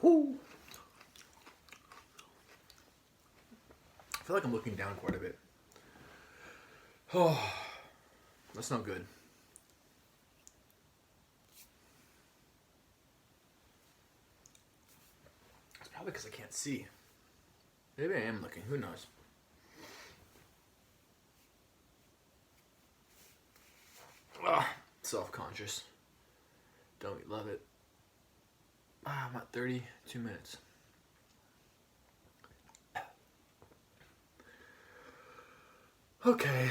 Woo. I feel like I'm looking down quite a bit. Oh, that's not good. It's probably because I can't see. Maybe I am looking. Who knows? Ah, self-conscious. Don't we love it? I'm at 32 minutes. Okay.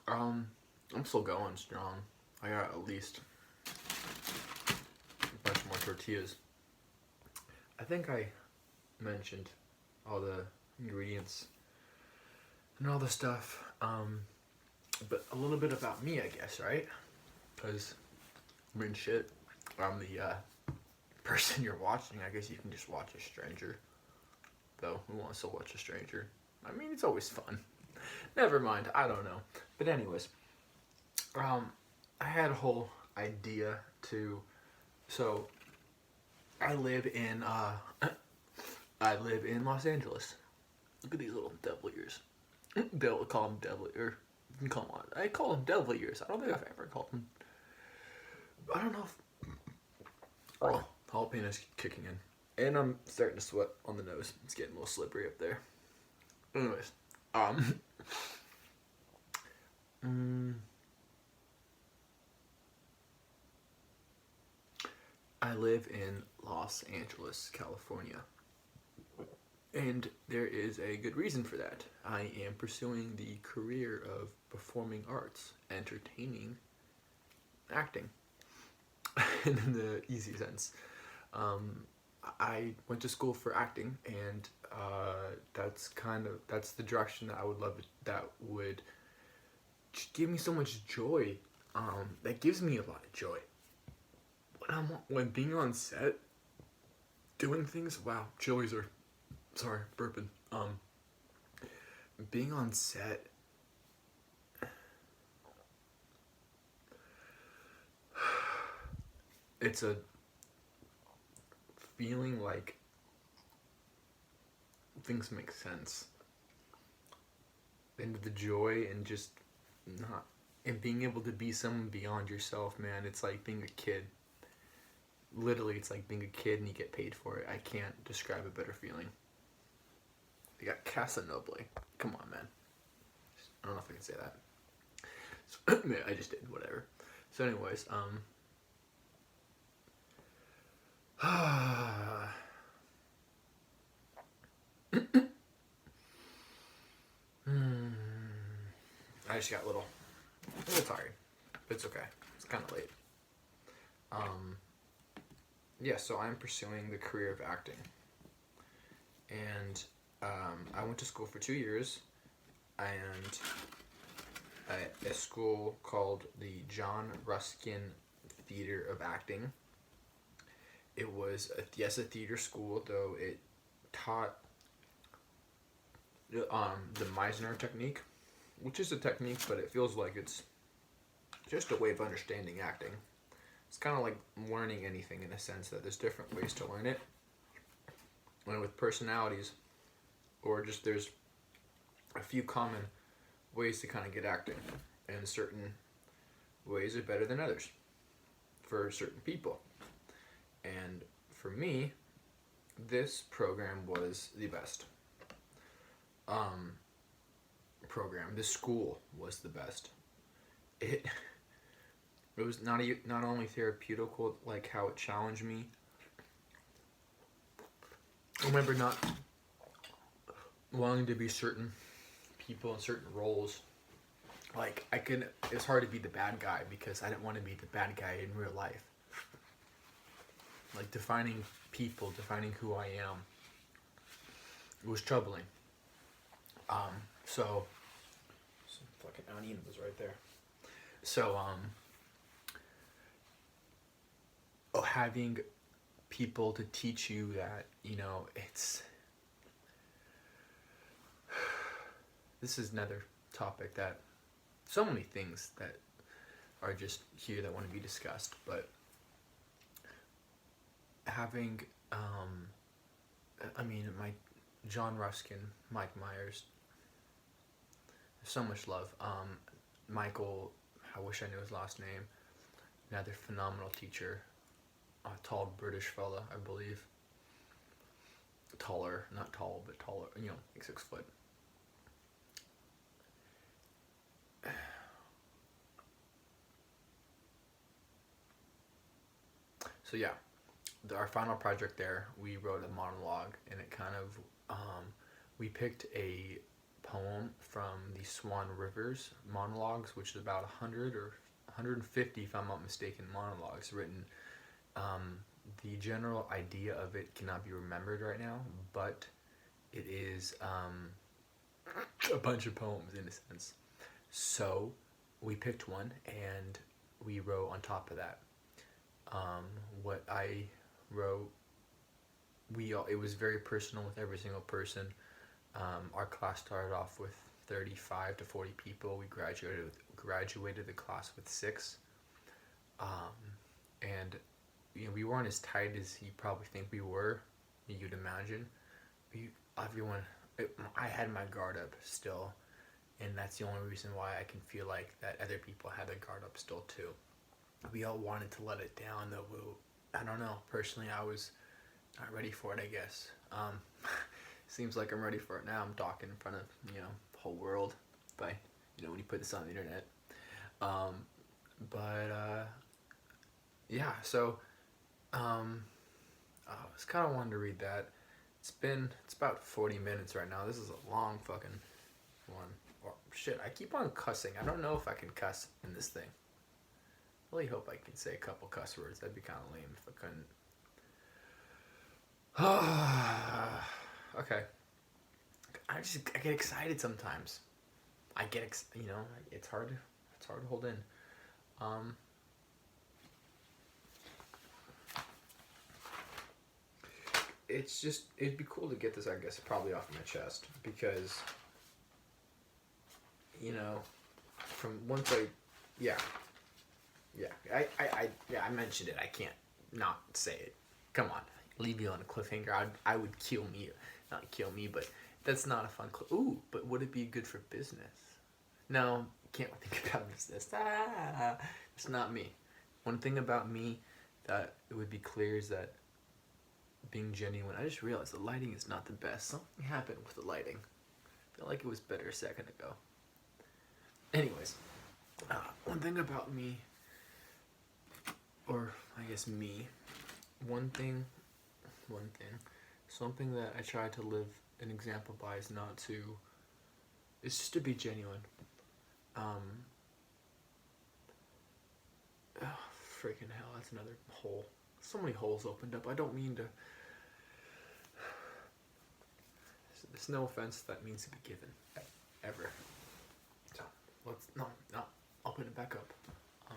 I'm still going strong. I got at least a bunch more tortillas. I think I mentioned all the ingredients and all the stuff. But a little bit about me, I guess, right? Because, I mean, shit, I'm the person you're watching. I guess you can just watch a stranger. Though, who wants to watch a stranger? I mean, it's always fun. Never mind, I don't know. But anyways, I had a whole idea to, so I live in Los Angeles. Look at these little devil ears. They'll call them devil ear. Come on, I call them devil ears. I don't think I've ever called them. I don't know if. Oh, jalapenos kicking in, and I'm starting to sweat on the nose. It's getting a little slippery up there. Anyways, I live in Los Angeles, California. And there is a good reason for that. I am pursuing the career of performing arts, entertaining, acting, in the easy sense. I went to school for acting, and that's the direction that I would love. That would give me so much joy. That gives me a lot of joy. When being on set, doing things. Wow, chilies are. Sorry, burping. Being on set. It's a feeling like things make sense. And the joy and just not. And being able to be someone beyond yourself, man. It's like being a kid. Literally, it's like being a kid and you get paid for it. I can't describe a better feeling. You got Casa Noble. Come on, man. I don't know if I can say that. So, I just did, whatever. So anyways, I just got a little tired. But it's okay. It's kind of late. Yeah, so I'm pursuing the career of acting. And I went to school for 2 years, and at a school called the John Ruskin Theater of Acting. It was, a theater school, though it taught the Meisner technique, which is a technique, but it feels like it's just a way of understanding acting. It's kind of like learning anything in a sense that there's different ways to learn it. And with personalities, or just there's a few common ways to kind of get acting, and certain ways are better than others for certain people. And for me, this program was the best. This school was the best. It was not only therapeutical, like how it challenged me. I remember not wanting to be certain people in certain roles. Like, it's hard to be the bad guy because I didn't want to be the bad guy in real life. Like, defining people, defining who I am, it was troubling. So some fucking onion was right there. So, having people to teach you that, this is another topic that, so many things that are just here that want to be discussed, but having, I mean, my John Ruskin, Mike Myers, so much love. Michael, I wish I knew his last name. Another phenomenal teacher, a tall British fella, I believe. Taller, not tall, but taller, you know, like 6 foot. So yeah, our final project there, we wrote a monologue, and it kind of, we picked a poem from the Swan Rivers monologues, which is about 100 or 150, if I'm not mistaken, monologues written. The general idea of it cannot be remembered right now, but it is a bunch of poems in a sense. So we picked one and we wrote on top of that. What I wrote, it was very personal with every single person. Our class started off with 35 to 40 people. We graduated the class with 6. And you know, we weren't as tight as you probably think we were. You'd imagine. I had my guard up still, and that's the only reason why I can feel like that other people had their guard up still too. We all wanted to let it down, though. I don't know. Personally, I was not ready for it, I guess. Seems like I'm ready for it now. I'm talking in front of, you know, the whole world. But, you know, when you put this on the internet. Yeah, so, I was kind of wanting to read that. It's about 40 minutes right now. This is a long fucking one. Oh, shit, I keep on cussing. I don't know if I can cuss in this thing. I really hope I can say a couple cuss words. That'd be kind of lame if I couldn't. Okay. I get excited sometimes. You know, it's hard to hold in. It'd be cool to get this, I guess, probably off my chest, because, you know, from once I mentioned it. I can't not say it. Come on, leave me on a cliffhanger. I would kill me, not kill me, but that's not a fun. Ooh, but would it be good for business? No, can't think about business. It's not me. One thing about me that it would be clear is that being genuine. I just realized the lighting is not the best. Something happened with the lighting. I feel like it was better a second ago. Anyways, one thing about me, or I guess me, something that I try to live an example by is just to be genuine. Freaking hell, that's another hole. So many holes opened up. I don't mean to. There's no offense that means to be given, ever. So no, I'll put it back up. I'm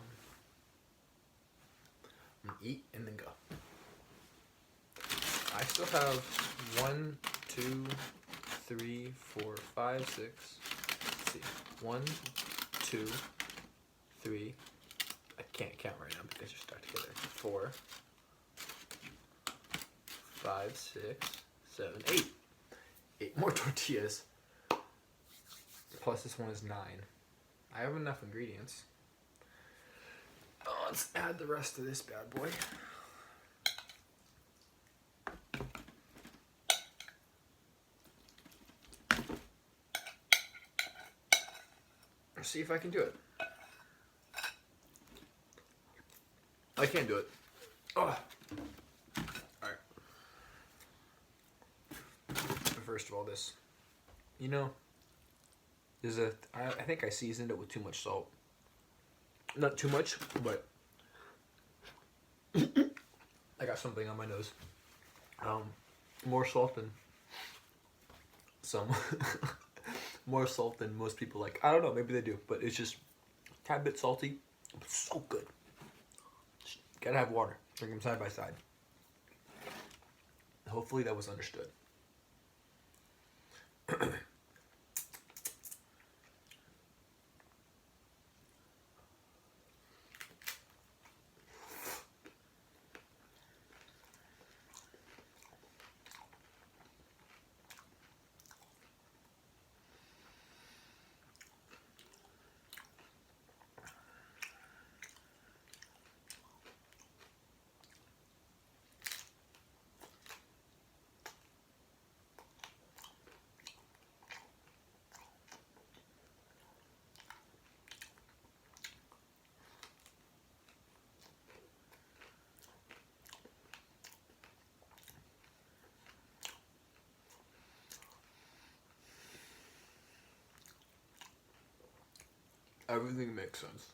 gonna eat and then go. I still have 1, 2, 3, 4, 5, 6. Let's see, 1, 2, 3. I can't count right now because they're stuck together. 4, 5, 6, 7, 8. 8 more tortillas. Plus this one is 9. I have enough ingredients. Let's add the rest of this bad boy. Let's see if I can do it. I can't do it. Oh. Alright. First of all, this. You know, I think I seasoned it with too much salt. Not too much, but I got something on my nose. More salt than some. More salt than most people like. I don't know, maybe they do, but it's just a tad bit salty, but so good. Just gotta have water. Drink them side by side. Hopefully that was understood. Everything makes sense.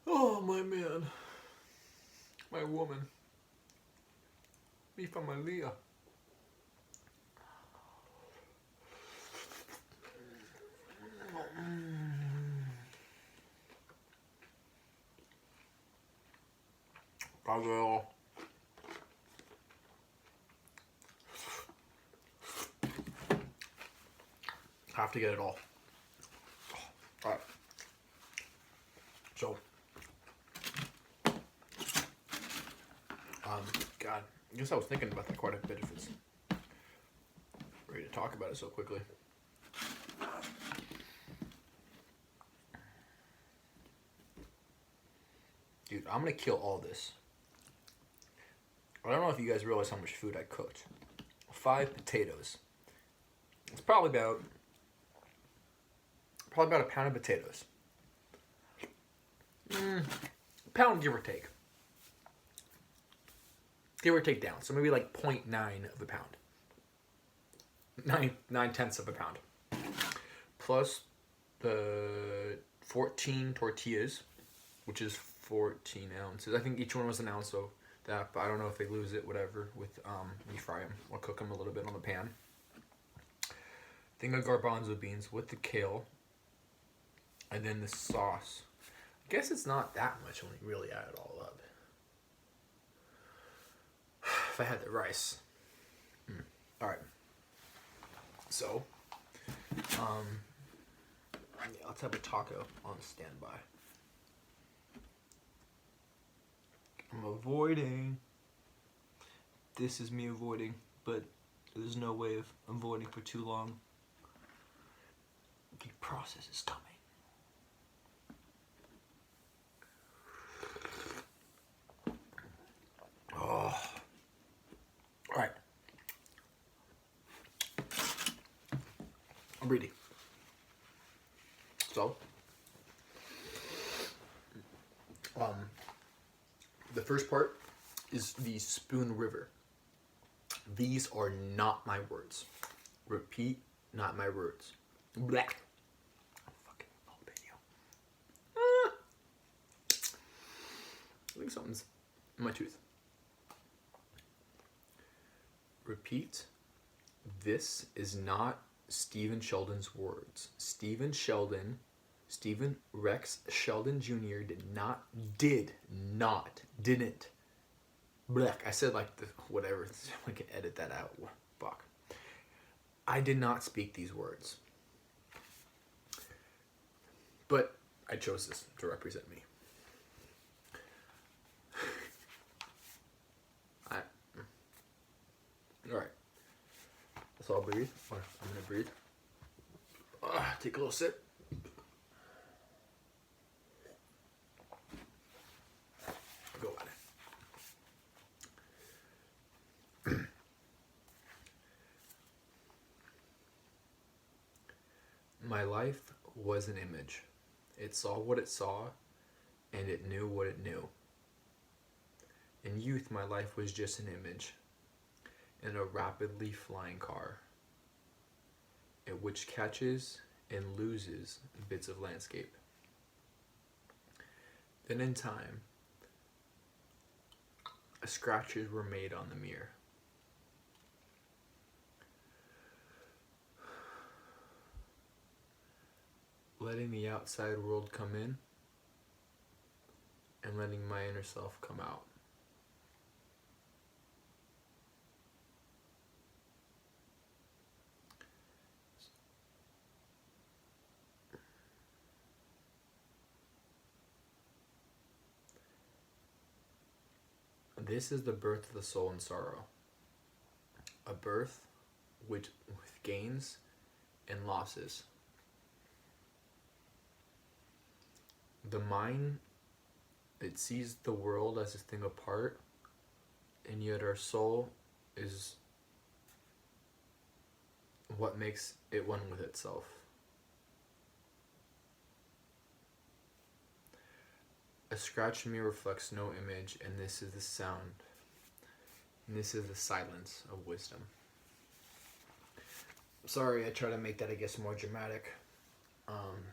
Oh, my man. My woman. Mi familia. Got it all. Have to get it all. Alright. So, God, I guess I was thinking about that quite a bit if it's ready to talk about it so quickly. Dude, I'm gonna kill all this. I don't know if you guys realize how much food I cooked. 5 potatoes. It's probably about a pound of potatoes. A pound, give or take. Give or take down. So maybe like 0.9 of a pound. 9/10 of a pound. Plus the 14 tortillas, which is 14 ounces. I think each one was an ounce, so that, but I don't know if they lose it, whatever, with, you fry them. I'll cook them a little bit on the pan. Thing of garbanzo beans with the kale. And then the sauce. I guess it's not that much when you really add it all up. If I had the rice. Alright. So, yeah, let's have a taco on standby. I'm avoiding. This is me avoiding, but there's no way of avoiding for too long. The process is coming. Oh. Alright. I'm ready. So, the first part is the Spoon River. These are not my words. Repeat, not my words. Blah. Fucking jalapeno. I think something's in my tooth. Repeat, this is not Stephen Sheldon's words. Stephen Rex Sheldon Jr. didn't. Blech. I said like the, whatever. I can edit that out. Fuck. I did not speak these words. But I chose this to represent me. Alright. So I'll breathe. Or I'm going to breathe. Take a little sip. Go at it. My life was an image. It saw what it saw, and it knew what it knew. In youth, my life was just an image in a rapidly flying car, which catches and loses bits of landscape. Then in time, scratches were made on the mirror. Letting the outside world come in and letting my inner self come out. This is the birth of the soul in sorrow. A birth with gains and losses. The mind, it sees the world as a thing apart, and yet our soul is what makes it one with itself. A scratched mirror reflects no image, and this is the sound. And this is the silence of wisdom. Sorry, I try to make that, I guess, more dramatic. Um,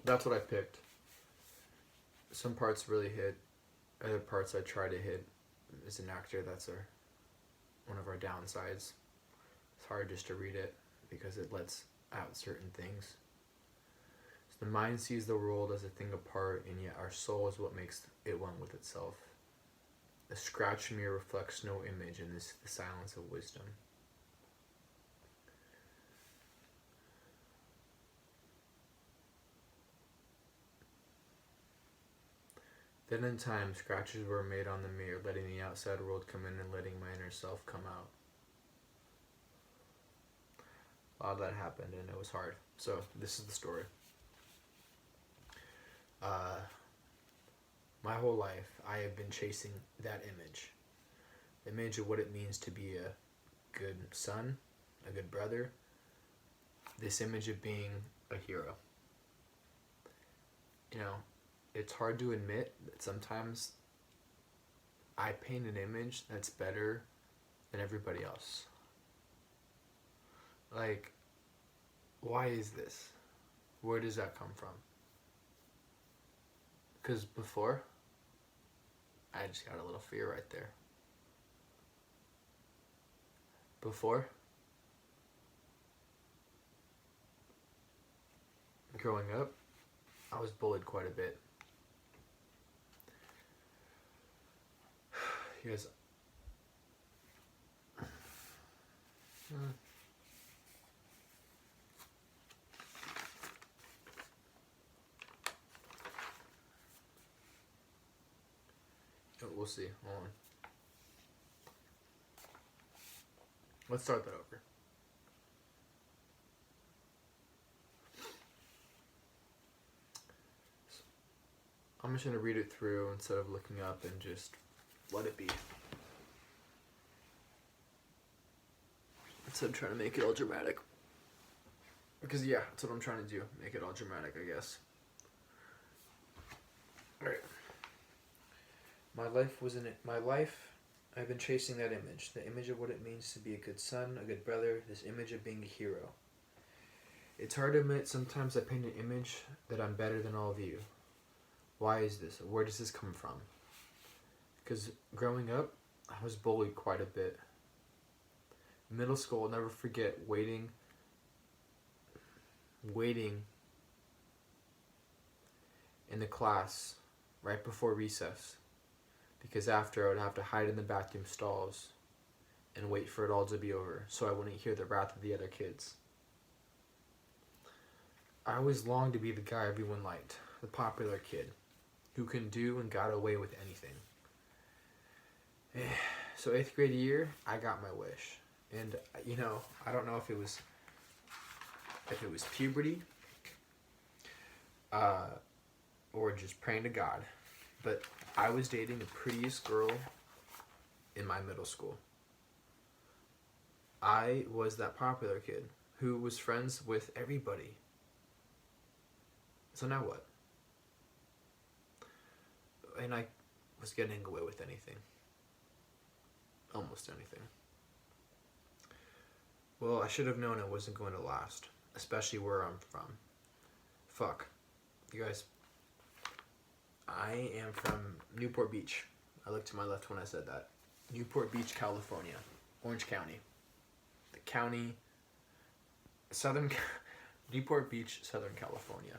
that's what I picked. Some parts really hit. Other parts I try to hit. As an actor, that's one of our downsides. It's hard just to read it because it lets out certain things. So the mind sees the world as a thing apart, and yet our soul is what makes it one with itself. A scratched mirror reflects no image in this the silence of wisdom. Then in time, scratches were made on the mirror, letting the outside world come in and letting my inner self come out. A lot of that happened, and it was hard. So this is the story. My whole life, I have been chasing that image. The image of what it means to be a good son, a good brother. This image of being a hero. You know, it's hard to admit that sometimes I paint an image that's better than everybody else. Like, why is this? Where does that come from? Because before, I just got a little fear right there. Before, growing up, I was bullied quite a bit. You guys... We'll see. Hold on. Let's start that over. I'm just going to read it through instead of looking up and just let it be. Instead of trying to make it all dramatic. Because yeah, that's what I'm trying to do. Make it all dramatic, I guess. Alright. My life, I've been chasing that image. The image of what it means to be a good son, a good brother, this image of being a hero. It's hard to admit sometimes I paint an image that I'm better than all of you. Why is this? Where does this come from? Because growing up, I was bullied quite a bit. Middle school, I'll never forget waiting in the class right before recess. Because after, I would have to hide in the bathroom stalls and wait for it all to be over so I wouldn't hear the wrath of the other kids. I always longed to be the guy everyone liked, the popular kid who can do and got away with anything. So 8th grade year, I got my wish. And, you know, I don't know if it was puberty or just praying to God, but I was dating the prettiest girl in my middle school. I was that popular kid who was friends with everybody. So now what? And I was getting away with anything. Almost anything. Well, I should have known it wasn't going to last, especially where I'm from. Fuck. You guys, I am from Newport Beach. I looked to my left when I said that. Newport Beach, California. Orange County. The county... Newport Beach, Southern California.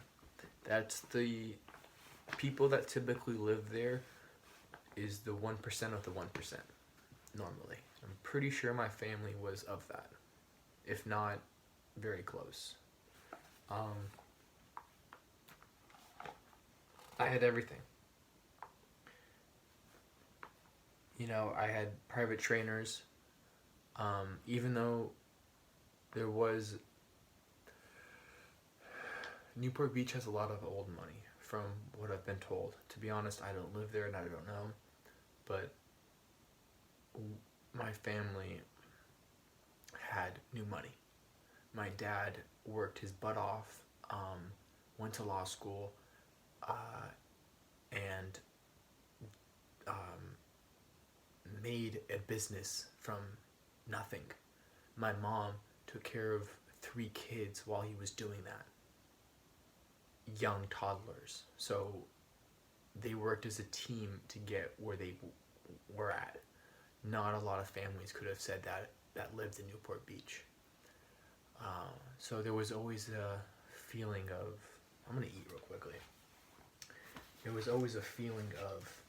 That's the... people that typically live there is the 1% of the 1%, normally. I'm pretty sure my family was of that. If not, very close. I had everything. You know, I had private trainers. Even though there was... Newport Beach has a lot of old money, from what I've been told. To be honest, I don't live there and I don't know. But my family had new money. My dad worked his butt off, went to law school, and made a business from nothing. My mom took care of 3 kids while he was doing that. young toddlers. So they worked as a team to get where they were at. Not a lot of families could have said that lived in Newport Beach. So there was always a feeling of, I'm going to eat real quickly. There was always a feeling of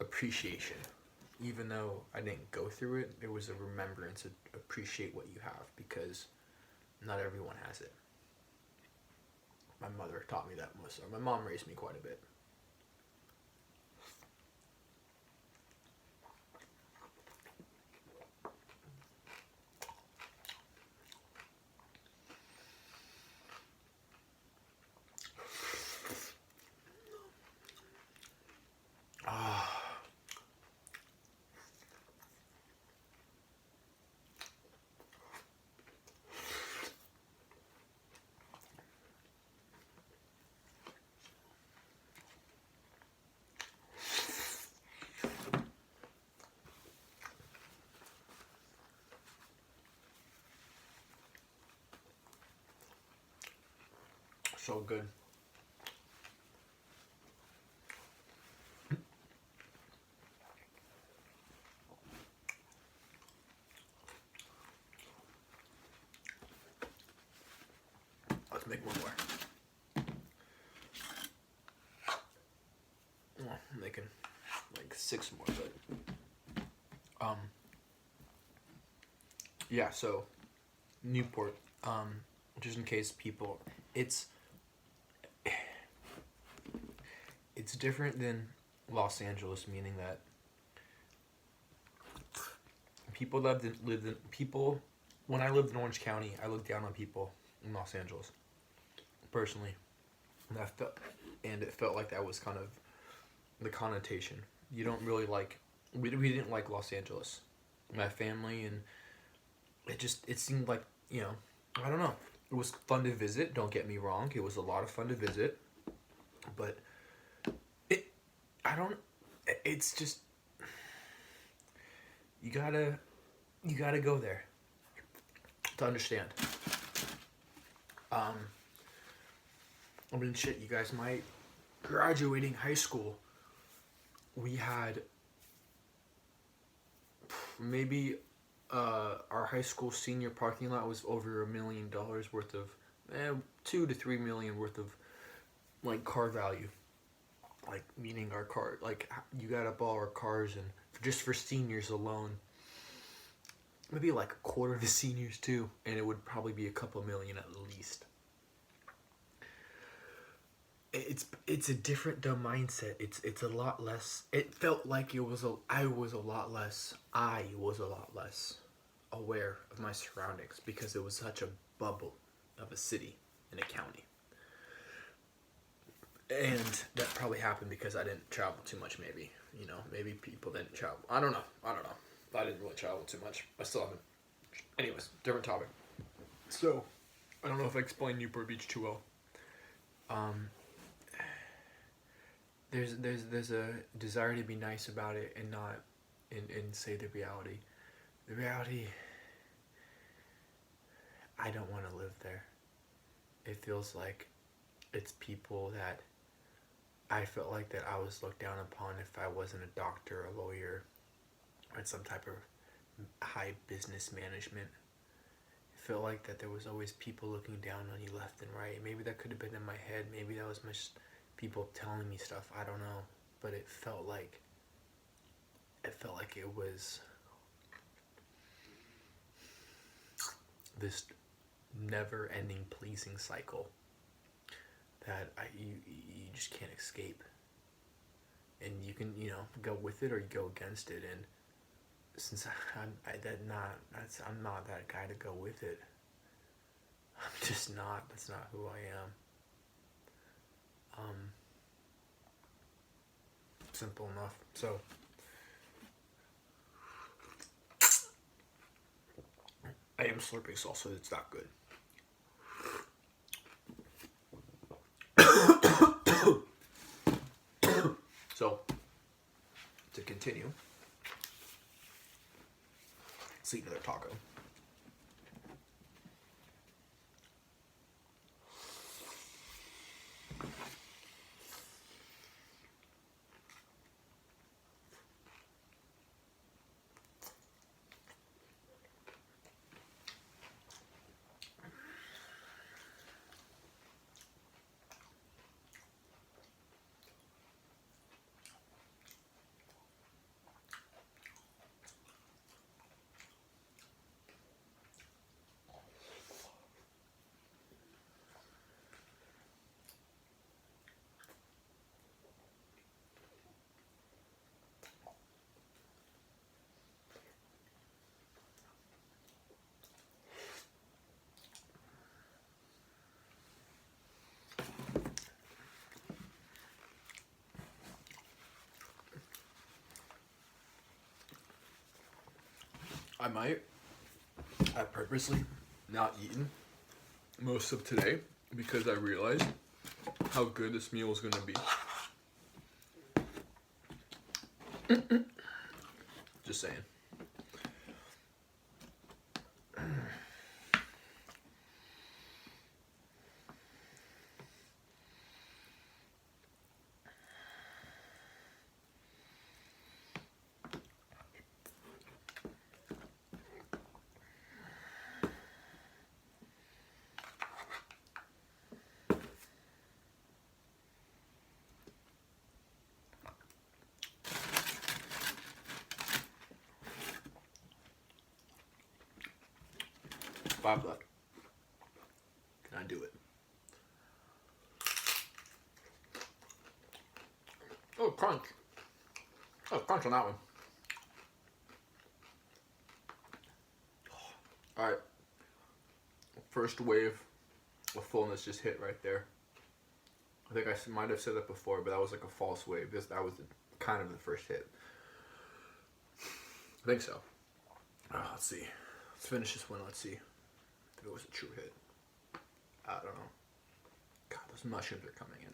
appreciation. Even though I didn't go through it, there was a remembrance to appreciate what you have, because not everyone has it. My mother taught me that most. My mom raised me quite a bit. So good. Let's make one more. Oh, I'm making like 6 more, but yeah. So Newport, just in case people, it's different than Los Angeles, meaning that people lived in people. When I lived in Orange County, I looked down on people in Los Angeles, personally, and it felt like that was kind of the connotation. You don't really like. We didn't like Los Angeles, my family, and it seemed like, I don't know. It was fun to visit. Don't get me wrong. It was a lot of fun to visit, but it's just, you gotta go there to understand. I mean, shit, you guys might, graduating high school, we had maybe our high school senior parking lot was over $1 million worth of, $2 to $3 million worth of like car value. Like, meaning our car, like, you got up all our cars, and just for seniors alone, maybe like a quarter of the seniors too, and it would probably be a couple million at least. It's a different mindset. It's a lot less. It felt like I was a lot less aware of my surroundings, because it was such a bubble of a city and a county. And that probably happened because I didn't travel too much, maybe. Maybe people didn't travel. I don't know. I didn't really travel too much. I still haven't. Anyways, different topic. So, I don't know if I explained Newport Beach too well. There's a desire to be nice about it and not and say the reality. The reality, I don't want to live there. It feels like it's people that I felt like that I was looked down upon if I wasn't a doctor, a lawyer, or in some type of high business management. It felt like that there was always people looking down on you left and right. Maybe that could have been in my head. Maybe that was just people telling me stuff. I don't know. But it felt like it was this never-ending pleasing cycle that you just can't escape. And you can, go with it or you go against it. And since I'm not that guy to go with it. I'm just not. That's not who I am. Simple enough. So, I am slurping salsa. It's not good. So, to continue, let's eat another taco. I might have purposely not eaten most of today because I realized how good this meal is gonna be. Just saying. Five left. Can I do it? Oh, crunch. Oh, crunch on that one. Alright. First wave of fullness just hit right there. I think I might have said that before, but that was like a false wave. That was kind of the first hit. I think so. Let's see. Let's finish this one. Let's see if it was a true hit. I don't know. God, those mushrooms are coming in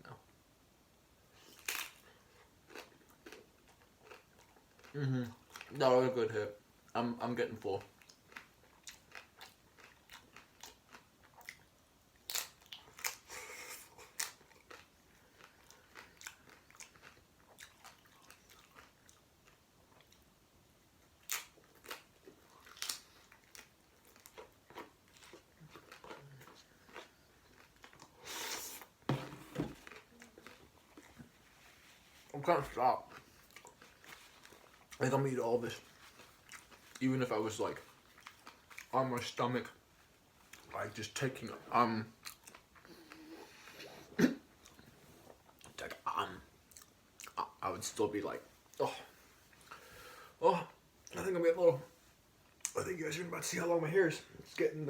now. That was a good hit. I'm getting full. I'm gonna stop. I think I'm gonna eat all this. Even if I was like on my stomach, like just taking like I would still be like, oh, I think I'm getting a little. I think you guys are about to see how long my hair is. It's getting